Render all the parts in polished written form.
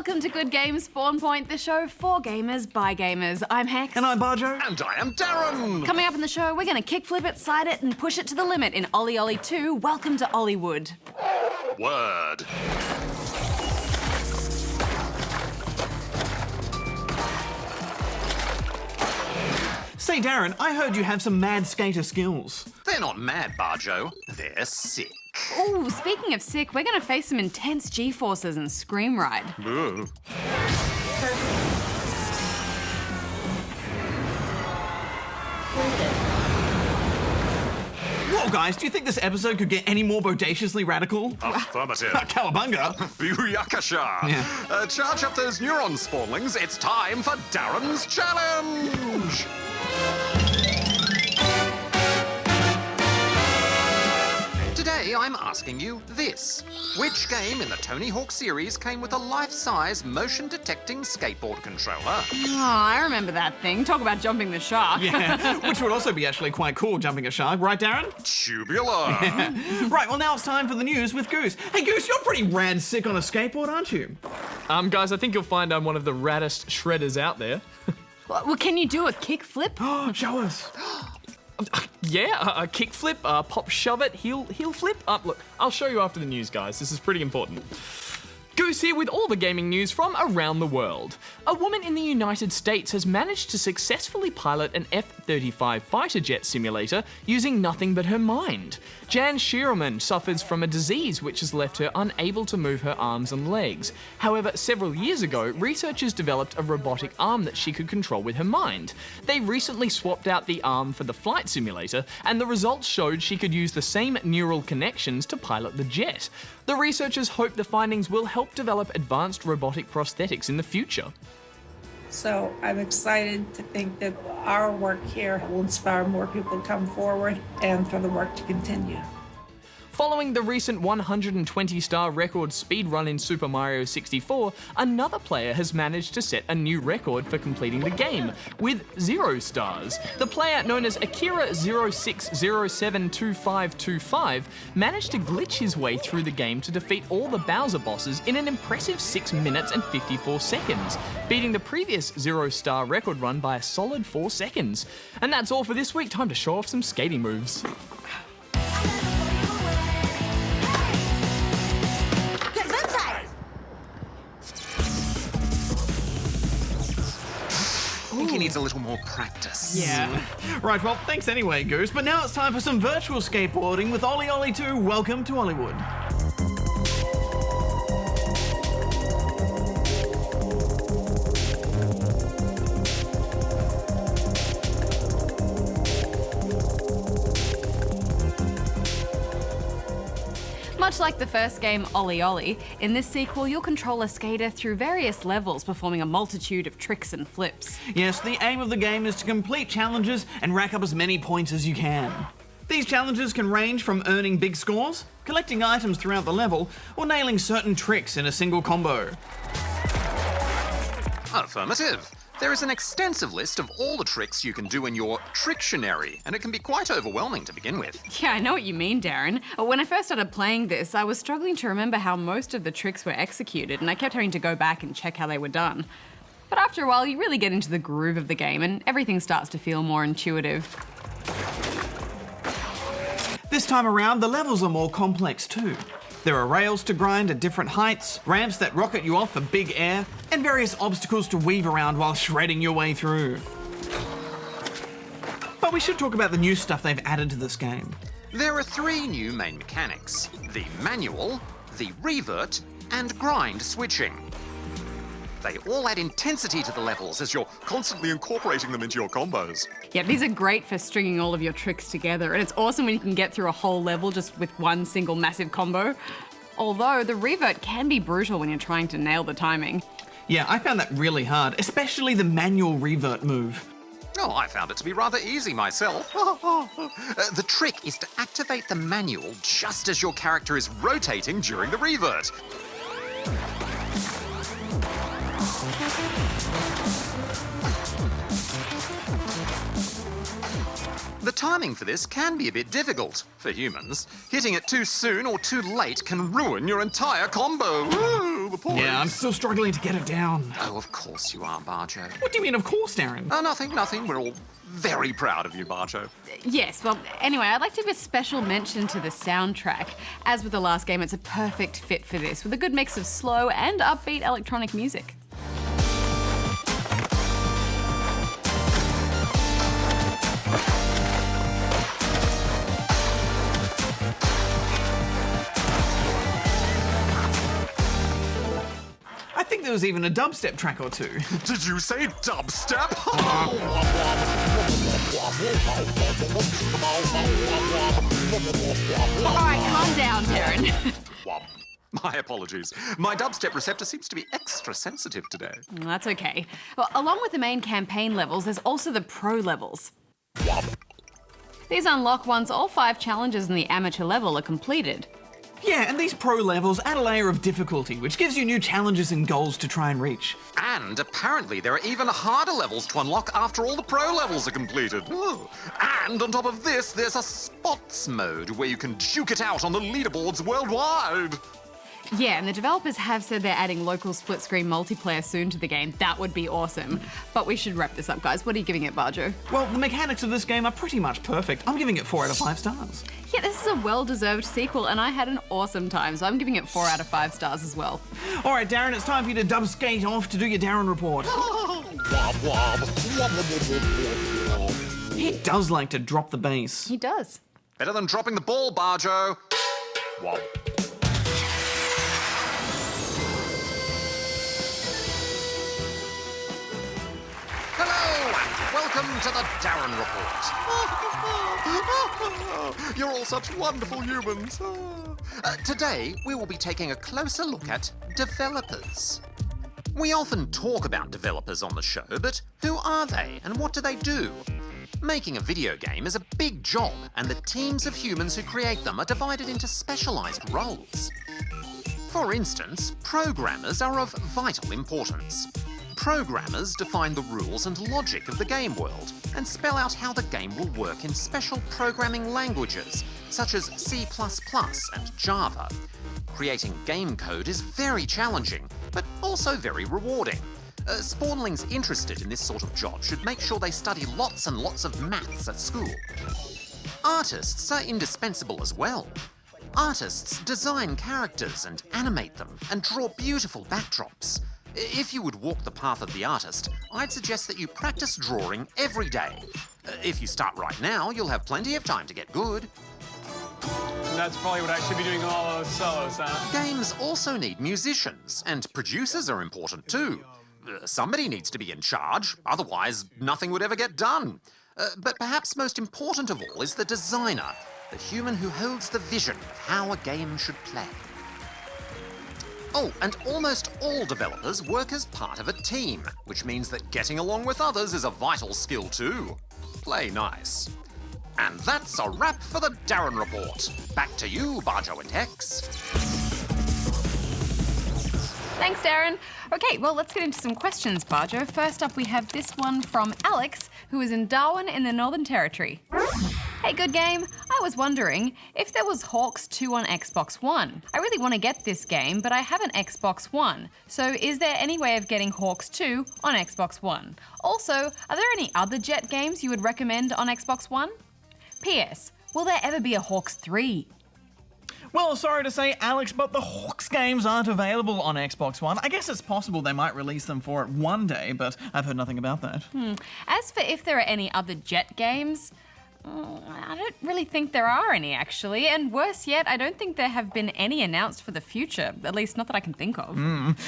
Welcome to Good Games Spawn Point, the show for gamers by gamers. I'm Hex. And I'm Barjo. And I am Darren. Coming up in the show, we're going to kickflip it, side it, and push it to the limit in OlliOlli 2. Welcome to OlliWood. Word. Say, Darren, I heard you have some mad skater skills. They're not mad, Barjo. They're sick. Ooh, speaking of sick, we're going to face some intense G-forces in Screamride. Ooh. Whoa, guys, do you think this episode could get any more bodaciously radical? Affirmative. Cowabunga. Booyakasha. Yeah. Charge up those neuron spawnlings. It's time for Darren's challenge. Today, I'm asking you this. Which game in the Tony Hawk series came with a life-size motion-detecting skateboard controller? Oh, I remember that thing. Talk about jumping the shark. Yeah, which would also be actually quite cool, jumping a shark, right, Darren? Tubular. Right, well, now it's time for the news with Goose. Hey, Goose, you're pretty rad sick on a skateboard, aren't you? Guys, I think you'll find I'm one of the raddest shredders out there. Well, can you do a kickflip? Oh, show us. Yeah, a kickflip, pop shove it, heel flip. Look, I'll show you after the news, guys. This is pretty important. Goose here with all the gaming news from around the world. A woman in the United States has managed to successfully pilot an F-35 fighter jet simulator using nothing but her mind. Jan Schierman suffers from a disease which has left her unable to move her arms and legs. However, several years ago, researchers developed a robotic arm that she could control with her mind. They recently swapped out the arm for the flight simulator, and the results showed she could use the same neural connections to pilot the jet. The researchers hope the findings will help develop advanced robotic prosthetics in the future. So I'm excited to think that our work here will inspire more people to come forward and for the work to continue. Following the recent 120-star record speedrun in Super Mario 64, another player has managed to set a new record for completing the game, with 0 stars. The player, known as Akira06072525, managed to glitch his way through the game to defeat all the Bowser bosses in an impressive 6 minutes and 54 seconds, beating the previous 0-star record run by a solid 4 seconds. And that's all for this week. Time to show off some skating moves. I think he needs a little more practice. Yeah. Right, well, thanks anyway, Goose. But now it's time for some virtual skateboarding with OlliOlli 2. Welcome to OlliWood. Much like the first game, OlliOlli, in this sequel you'll control a skater through various levels, performing a multitude of tricks and flips. Yes, the aim of the game is to complete challenges and rack up as many points as you can. These challenges can range from earning big scores, collecting items throughout the level, or nailing certain tricks in a single combo. Affirmative. There is an extensive list of all the tricks you can do in your Trictionary, and it can be quite overwhelming to begin with. Yeah, I know what you mean, Darren. When I first started playing this, I was struggling to remember how most of the tricks were executed, and I kept having to go back and check how they were done. But after a while, you really get into the groove of the game, and everything starts to feel more intuitive. This time around, the levels are more complex too. There are rails to grind at different heights, ramps that rocket you off for big air, and various obstacles to weave around while shredding your way through. But we should talk about the new stuff they've added to this game. There are 3 new main mechanics: the manual, the revert, and grind switching. They all add intensity to the levels as you're constantly incorporating them into your combos. Yeah, these are great for stringing all of your tricks together, and it's awesome when you can get through a whole level just with one single massive combo. Although the revert can be brutal when you're trying to nail the timing. Yeah, I found that really hard, especially the manual revert move. Oh, I found it to be rather easy myself. The trick is to activate the manual just as your character is rotating during the revert. The timing for this can be a bit difficult for humans. Hitting it too soon or too late can ruin your entire combo. Ooh, the poise. Yeah, I'm still struggling to get it down. Oh, of course you are, Barjo. What do you mean, of course, Darren? Oh, nothing. We're all very proud of you, Barjo. Yes, well, anyway, I'd like to give a special mention to the soundtrack. As with the last game, it's a perfect fit for this, with a good mix of slow and upbeat electronic music. I think there was even a dubstep track or two. Did you say dubstep? All right, calm down, Darren. My apologies. My dubstep receptor seems to be extra sensitive today. That's okay. Well, along with the main campaign levels, there's also the pro levels. These unlock once all 5 challenges in the amateur level are completed. Yeah, and these pro levels add a layer of difficulty, which gives you new challenges and goals to try and reach. And apparently there are even harder levels to unlock after all the pro levels are completed. Oh. And on top of this, there's a spots mode where you can duke it out on the leaderboards worldwide. Yeah, and the developers have said they're adding local split-screen multiplayer soon to the game. That would be awesome. But we should wrap this up, guys. What are you giving it, Barjo? Well, the mechanics of this game are pretty much perfect. I'm giving it 4 out of 5 stars. Yeah, this is a well-deserved sequel, and I had an awesome time, so I'm giving it 4 out of 5 stars as well. All right, Darren, it's time for you to dub skate off to do your Darren report. He does like to drop the bass. He does. Better than dropping the ball, Barjo. Wob. Welcome to the Darren Report. You're all such wonderful humans. Today, we will be taking a closer look at developers. We often talk about developers on the show, but who are they and what do they do? Making a video game is a big job, and the teams of humans who create them are divided into specialised roles. For instance, programmers are of vital importance. Programmers define the rules and logic of the game world and spell out how the game will work in special programming languages such as C++ and Java. Creating game code is very challenging, but also very rewarding. Spawnlings interested in this sort of job should make sure they study lots and lots of maths at school. Artists are indispensable as well. Artists design characters and animate them and draw beautiful backdrops. If you would walk the path of the artist, I'd suggest that you practice drawing every day. If you start right now, you'll have plenty of time to get good. That's probably what I should be doing all those solos, huh? Games also need musicians, and producers are important too. Somebody needs to be in charge, otherwise nothing would ever get done. But perhaps most important of all is the designer, the human who holds the vision of how a game should play. Oh, and almost all developers work as part of a team, which means that getting along with others is a vital skill too. Play nice. And that's a wrap for the Darren Report. Back to you, Barjo and Hex. Thanks, Darren. Okay, well, let's get into some questions, Barjo. First up, we have this one from Alex, who is in Darwin in the Northern Territory. Hey, good game. I was wondering if there was Hawks 2 on Xbox One. I really want to get this game, but I have an Xbox One. So is there any way of getting Hawks 2 on Xbox One? Also, are there any other jet games you would recommend on Xbox One? P.S. Will there ever be a Hawks 3? Well, sorry to say, Alex, but the Hawks games aren't available on Xbox One. I guess it's possible they might release them for it one day, but I've heard nothing about that. As for if there are any other jet games, I don't really think there are any, actually. And worse yet, I don't think there have been any announced for the future, at least not that I can think of.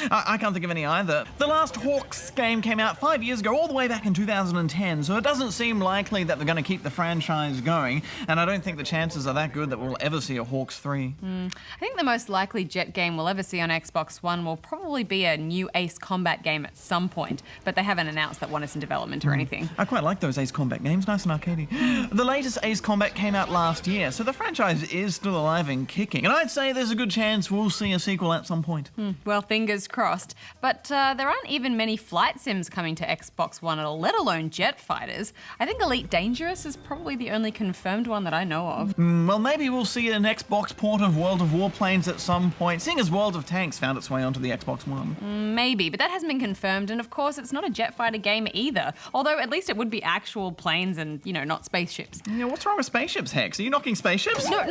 I can't think of any either. The last Hawks game came out 5 years ago, all the way back in 2010, so it doesn't seem likely that they're going to keep the franchise going, and I don't think the chances are that good that we'll ever see a Hawks 3. I think the most likely jet game we'll ever see on Xbox One will probably be a new Ace Combat game at some point, but they haven't announced that one is in development or anything. I quite like those Ace Combat games, nice and arcadey. The latest Ace Combat came out last year, so the franchise is still alive and kicking, and I'd say there's a good chance we'll see a sequel at some point. Well, fingers crossed. But there aren't even many flight sims coming to Xbox One at all, let alone jet fighters. I think Elite Dangerous is probably the only confirmed one that I know of. Well, maybe we'll see an Xbox port of World of Warplanes at some point, seeing as World of Tanks found its way onto the Xbox One. Maybe, but that hasn't been confirmed, and of course it's not a jet fighter game either. Although at least it would be actual planes and, not spaceships. Yeah, what's wrong with spaceships, Hex? Are you knocking spaceships? No,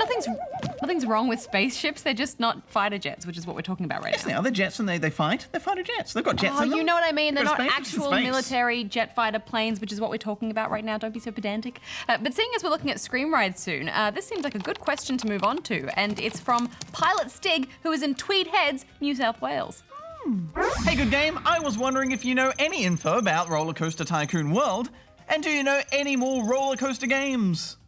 nothing's wrong with spaceships. They're just not fighter jets, which is what we're talking about right now. They're jets and they fight. They're fighter jets. They've got jets in them. You know what I mean. They're They've not got spaceships in actual space. military jet fighter planes, which is what we're talking about right now. Don't be so pedantic. But seeing as we're looking at Screamride soon, this seems like a good question to move on to, and it's from Pilot Stig, who is in Tweed Heads, New South Wales. Hey, good game. I was wondering if you know any info about Rollercoaster Tycoon World, and do you know any more roller coaster games?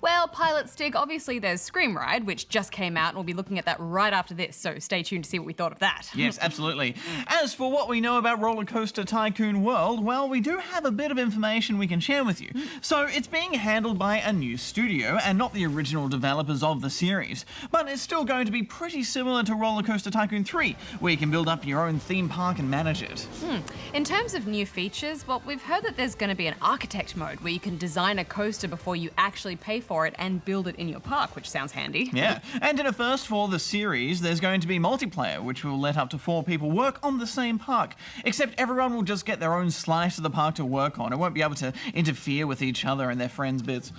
Well, Pilot Stig, obviously there's Screamride, which just came out, and we'll be looking at that right after this, so stay tuned to see what we thought of that. Yes, absolutely. As for what we know about Rollercoaster Tycoon World, well, we do have a bit of information we can share with you. So it's being handled by a new studio and not the original developers of the series, but it's still going to be pretty similar to Rollercoaster Tycoon 3, where you can build up your own theme park and manage it. In terms of new features, well, we've heard that there's going to be an architect mode where you can design a coaster before you actually pay for it and build it in your park, which sounds handy. Yeah, and in a first for the series, there's going to be multiplayer, which will let up to 4 people work on the same park. Except everyone will just get their own slice of the park to work on. It won't be able to interfere with each other and their friends' bits.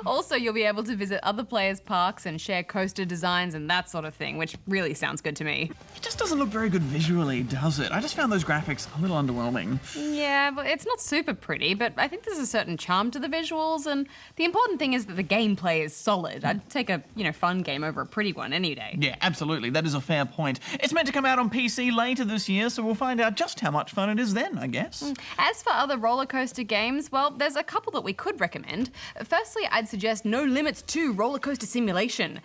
Also, you'll be able to visit other players' parks and share coaster designs and that sort of thing, which really sounds good to me. It just doesn't look very good visually, does it? I just found those graphics a little underwhelming. Yeah, but it's not super pretty, but I think there's a certain charm to the visuals, and the important thing is that the gameplay is solid. I'd take a, fun game over a pretty one any day. Yeah, absolutely. That is a fair point. It's meant to come out on PC later this year, so we'll find out just how much fun it is then, I guess. As for other roller coaster games, well, there's a couple that we could recommend. Firstly, I'd suggest No Limits 2 Roller Coaster Simulation.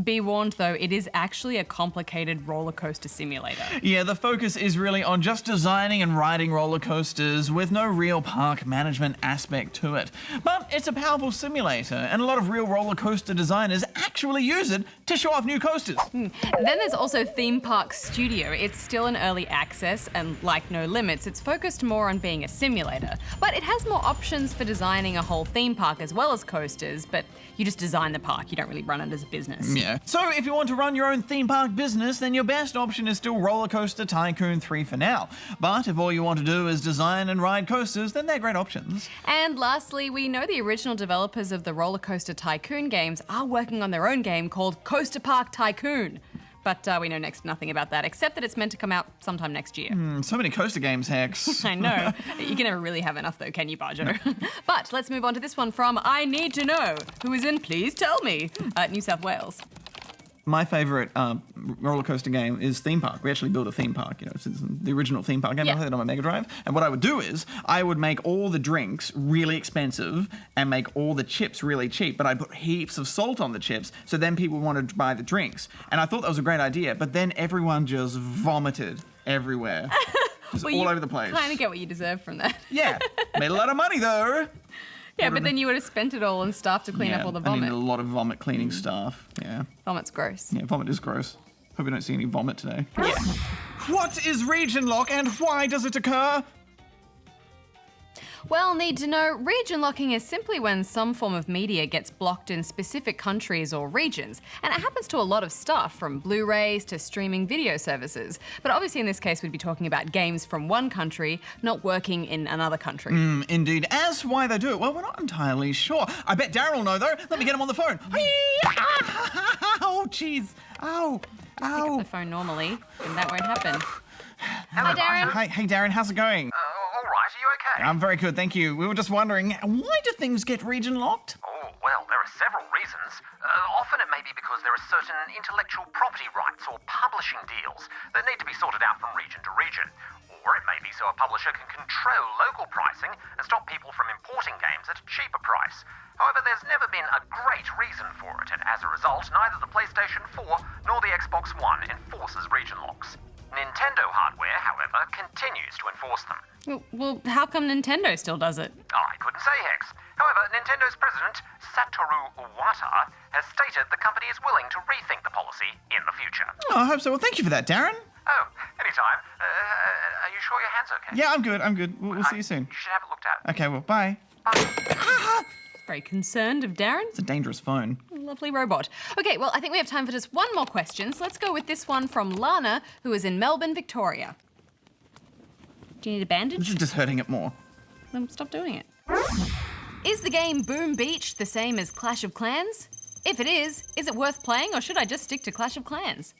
Be warned, though, it is actually a complicated roller coaster simulator. Yeah, the focus is really on just designing and riding roller coasters with no real park management aspect to it. But it's a powerful simulator, and a lot of real roller coaster designers actually use it to show off new coasters. Then there's also Theme Park Studio. It's still in early access, and like No Limits, it's focused more on being a simulator. But it has more options for designing a whole theme park as well as coasters, but you just design the park, you don't really run it as a business. Yeah. So if you want to run your own theme park business, then your best option is still Rollercoaster Tycoon 3 for now. But if all you want to do is design and ride coasters, then they're great options. And lastly, we know the original developers of the Rollercoaster Tycoon games are working on their own game called Coaster Park Tycoon. But we know next to nothing about that, except that it's meant to come out sometime next year. So many coaster games, Hex. I know. You can never really have enough though, can you, Barjo? But let's move on to this one from I Need to Know, who is in Please Tell Me, New South Wales. My favourite roller coaster game is Theme Park. We actually built a theme park, it's the original theme park game. Yeah. I had it on my Mega Drive. And what I would do is, I would make all the drinks really expensive and make all the chips really cheap, but I'd put heaps of salt on the chips, so then people wanted to buy the drinks. And I thought that was a great idea, but then everyone just vomited everywhere. Just all over the place. Kind of get what you deserve from that. Yeah, made a lot of money though. Yeah, but then you would have spent it all on staff to clean up all the I vomit. need a lot of vomit cleaning staff. Yeah. Vomit's gross. Yeah, vomit is gross. Hope we don't see any vomit today. Yeah. What is region lock and why does it occur? Well, need to know, region locking is simply when some form of media gets blocked in specific countries or regions, and it happens to a lot of stuff, from Blu-rays to streaming video services. But obviously in this case we'd be talking about games from one country not working in another country. Indeed. As why they do it, well, we're not entirely sure. I bet Darren will know though. Let me get him on the phone. Oh, jeez. Ow. Pick up the phone normally, and that won't happen. Hi, Darren. Hey, Darren, how's it going? All right, are you okay? I'm very good, thank you. We were just wondering, why do things get region locked? Oh, well, there are several reasons. Often it may be because there are certain intellectual property rights or publishing deals that need to be sorted out from region to region. Or it may be so a publisher can control local pricing and stop people from importing games at a cheaper price. However, there's never been a great reason for it, and as a result, neither the PlayStation 4 nor the Xbox One enforces region locks. Nintendo hardware, however, continues to enforce them. Well, how come Nintendo still does it? I couldn't say, Hex. However, Nintendo's president, Satoru Iwata, has stated the company is willing to rethink the policy in the future. Oh, I hope so. Well, thank you for that, Darren. Oh, anytime. Are you sure your hand's okay? Yeah, I'm good. We'll see you soon. You should have it looked at. Okay, well, bye. Very concerned of Darren. It's a dangerous phone. Lovely robot. Okay, well, I think we have time for just one more question, so let's go with this one from Lana, who is in Melbourne, Victoria. Do you need a bandage? This is just hurting it more. Then stop doing it. Is the game Boom Beach the same as Clash of Clans? If it is it worth playing, or should I just stick to Clash of Clans?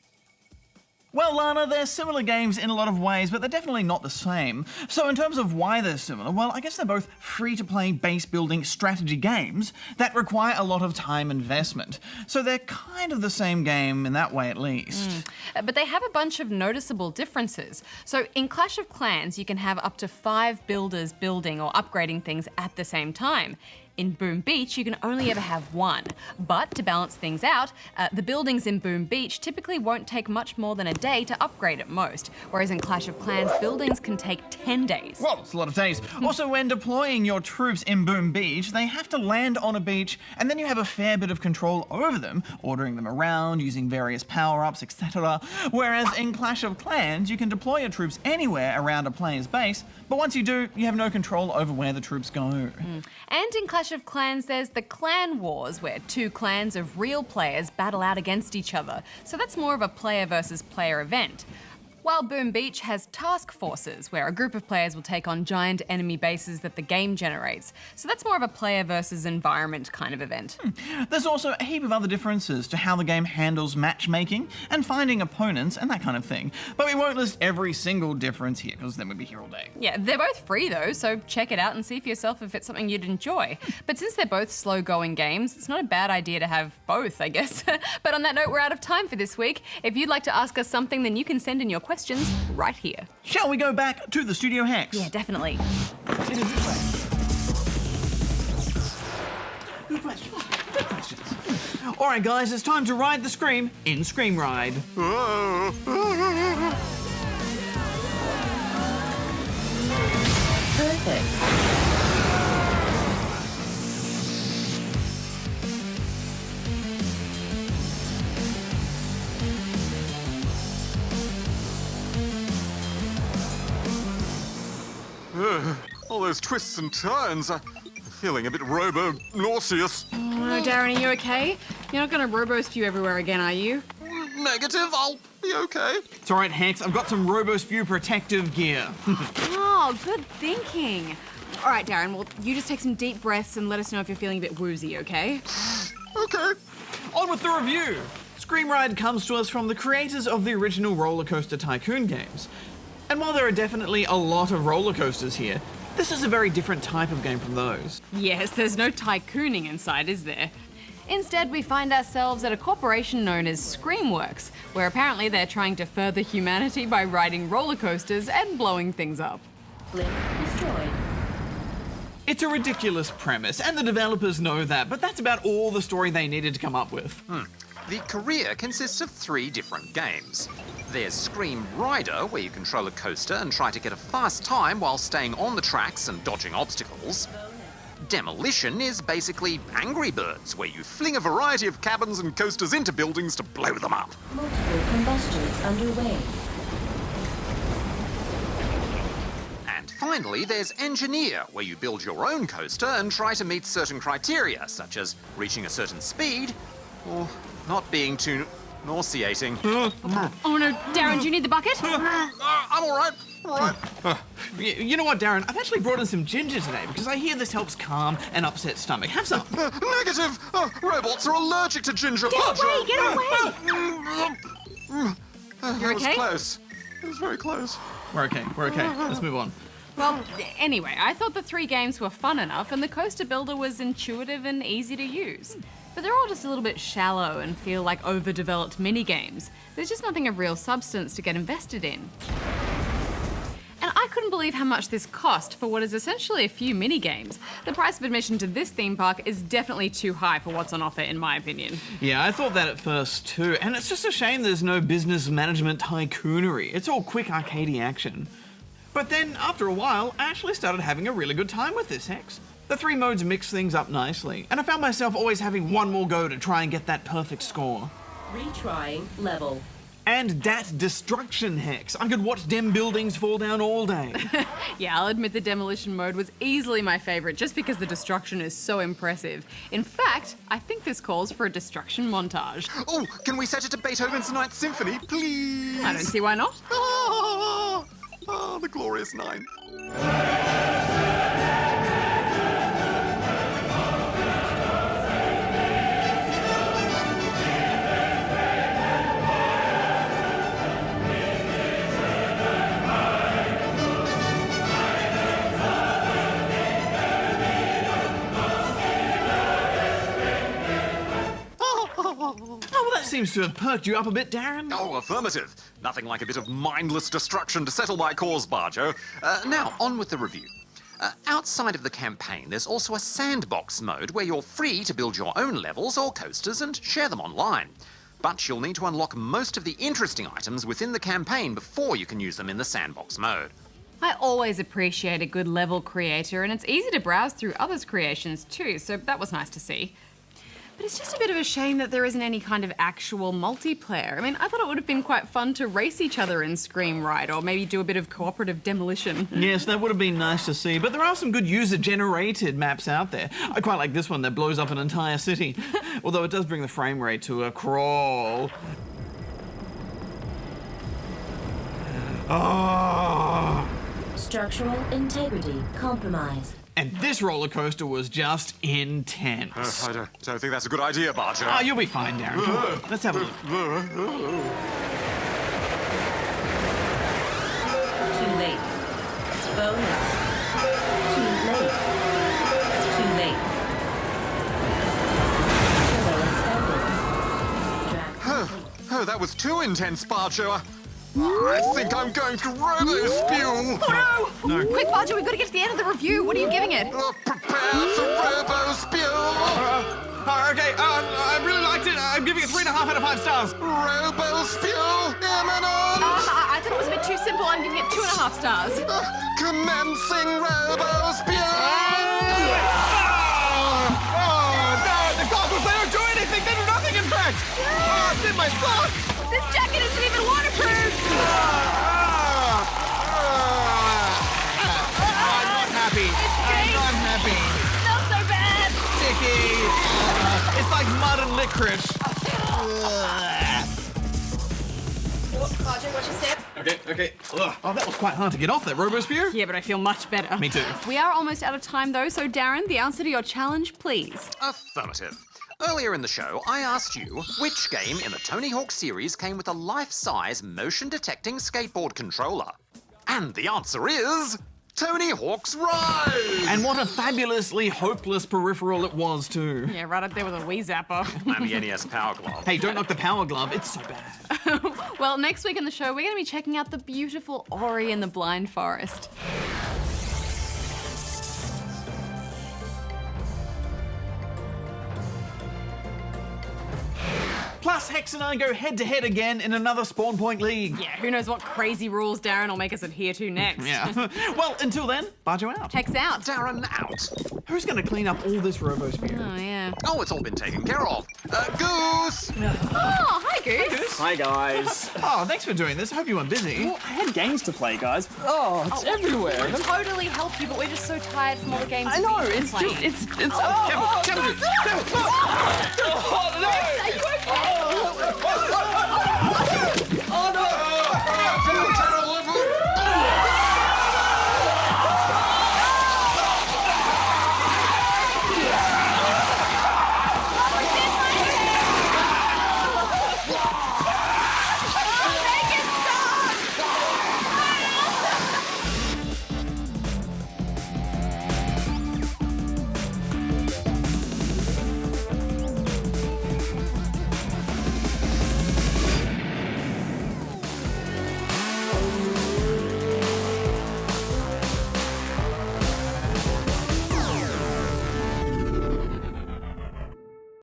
Well, Lana, they're similar games in a lot of ways, but they're definitely not the same. So in terms of why they're similar, well, I guess they're both free-to-play base-building strategy games that require a lot of time investment. So they're kind of the same game in that way, at least. But they have a bunch of noticeable differences. So in Clash of Clans, you can have up to 5 builders building or upgrading things at the same time. In Boom Beach, you can only ever have 1. But to balance things out, the buildings in Boom Beach typically won't take much more than a day to upgrade at most, whereas in Clash of Clans, buildings can take 10 days. Well, it's a lot of days. Also, when deploying your troops in Boom Beach, they have to land on a beach, and then you have a fair bit of control over them, ordering them around, using various power-ups, etc. Whereas in Clash of Clans, you can deploy your troops anywhere around a player's base, but once you do, you have no control over where the troops go. And in Clash of Clans, there's the clan wars, where 2 clans of real players battle out against each other. So that's more of a player versus player event. While Boom Beach has task forces, where a group of players will take on giant enemy bases that the game generates. So that's more of a player versus environment kind of event. There's also a heap of other differences to how the game handles matchmaking and finding opponents and that kind of thing. But we won't list every single difference here, because then we'd be here all day. Yeah, they're both free though, so check it out and see for yourself if it's something you'd enjoy. But since they're both slow-going games, it's not a bad idea to have both, I guess. But on that note, we're out of time for this week. If you'd like to ask us something, then you can send in your questions right here. Shall we go back to the Studio Hex? Yeah, definitely. Good questions. Good questions. All right, guys, it's time to ride the Scream in Screamride. Perfect. All those twists and turns. I'm feeling a bit robo-nauseous. Oh, no, Darren, are you okay? You're not going to robo-spew everywhere again, are you? Negative, I'll be okay. It's all right, Hex. I've got some RoboSpew protective gear. Oh, good thinking. All right, Darren, well, you just take some deep breaths and let us know if you're feeling a bit woozy, okay? Okay. On with the review. Screamride comes to us from the creators of the original Rollercoaster Tycoon games. And while there are definitely a lot of roller coasters here, this is a very different type of game from those. Yes, there's no tycooning inside, is there? Instead, we find ourselves at a corporation known as Screamworks, where apparently they're trying to further humanity by riding roller coasters and blowing things up. Link destroyed. It's a ridiculous premise, and the developers know that, but that's about all the story they needed to come up with. The career consists of 3 different games. There's Scream Rider, where you control a coaster and try to get a fast time while staying on the tracks and dodging obstacles. Demolition is basically Angry Birds, where you fling a variety of cabins and coasters into buildings to blow them up. Multiple combustions underway. And finally, there's Engineer, where you build your own coaster and try to meet certain criteria, such as reaching a certain speed or not being too nauseating. Oh no, Darren, do you need the bucket? I'm all right. All right. You know what, Darren? I've actually brought in some ginger today because I hear this helps calm an upset stomach. Have some. Negative! Robots are allergic to ginger. Get away, get away! You're That was okay? close. It was very close. We're okay. Let's move on. Well, anyway, I thought the 3 games were fun enough and the coaster builder was intuitive and easy to use. But they're all just a little bit shallow and feel like overdeveloped mini-games. There's just nothing of real substance to get invested in. And I couldn't believe how much this cost for what is essentially a few mini-games. The price of admission to this theme park is definitely too high for what's on offer, in my opinion. Yeah, I thought that at first too, and it's just a shame there's no business management tycoonery. It's all quick arcadey action. But then, after a while, I actually started having a really good time with this, Hex. The three modes mix things up nicely, and I found myself always having one more go to try and get that perfect score. Retrying level. And that destruction hex. I could watch dem buildings fall down all day. Yeah, I'll admit the demolition mode was easily my favourite just because the destruction is so impressive. In fact, I think this calls for a destruction montage. Oh, can we set it to Beethoven's Ninth Symphony, please? I don't see why not. The glorious nine. Seems to have perked you up a bit, Darren. Oh, affirmative. Nothing like a bit of mindless destruction to settle my cause, Barjo. Now, on with the review. Outside of the campaign, there's also a Sandbox Mode where you're free to build your own levels or coasters and share them online. But you'll need to unlock most of the interesting items within the campaign before you can use them in the Sandbox Mode. I always appreciate a good level creator, and it's easy to browse through others' creations too, so that was nice to see. But it's just a bit of a shame that there isn't any kind of actual multiplayer. I mean, I thought it would have been quite fun to race each other in Screamride, or maybe do a bit of cooperative demolition. Yes, that would have been nice to see, but there are some good user-generated maps out there. I quite like this one that blows up an entire city, although it does bring the frame rate to a crawl. Oh. Structural integrity compromised. And this roller coaster was just intense. I don't think that's a good idea, Barjo. Oh, you'll be fine, Darren. Come on, let's have a look. Too late. Bonus. Too late. Too late. Turbo extended. Drag complete. Oh, that was too intense, Barjo. I think I'm going to robo-spew. Oh no! Quick, Barjo, we've got to get to the end of the review. What are you giving it? Prepare for robo-spew. Okay, I really liked it. I'm giving it 3.5 out of 5 stars. Robo-spew imminent. I thought it was a bit too simple. I'm giving it 2.5 stars. Commencing robo-spew. Oh, no, the goggles, they don't do anything. They do nothing, in fact. Oh, it's in my socks. This jacket isn't even waterproof. I'm not happy. I'm not happy. Smells so bad. Sticky. It's like mud and licorice. Barjo, watch your step. Okay. Ugh. Oh, that was quite hard to get off that robo-spew. Yeah, but I feel much better. Me too. We are almost out of time though, so Darren, the answer to your challenge, please. Affirmative. Earlier in the show, I asked you which game in the Tony Hawk series came with a life-size motion-detecting skateboard controller. And the answer is Tony Hawk's Ride! And what a fabulously hopeless peripheral it was too. Yeah, right up there with a Wii Zapper. And the NES Power Glove. Hey, don't knock the power glove. It's so bad. Well, next week on the show, we're going to be checking out the beautiful Ori and the Blind Forest. Plus, Hex and I go head-to-head again in another Spawn Point League. Yeah, who knows what crazy rules Darren will make us adhere to next. Yeah. Well, until then, Barjo out. Hex out. Darren out. Who's going to clean up all this robo-spew? Oh, yeah. Oh, it's all been taken care of. Goose! Oh, hi, Goose. Hi guys. Oh, thanks for doing this. I hope you weren't busy. Well, I had games to play, guys. Oh, it's everywhere. We'll totally help you, but we're just so tired from all the games I know. we've been It's playing. just it's. Careful, careful, careful. Oh no!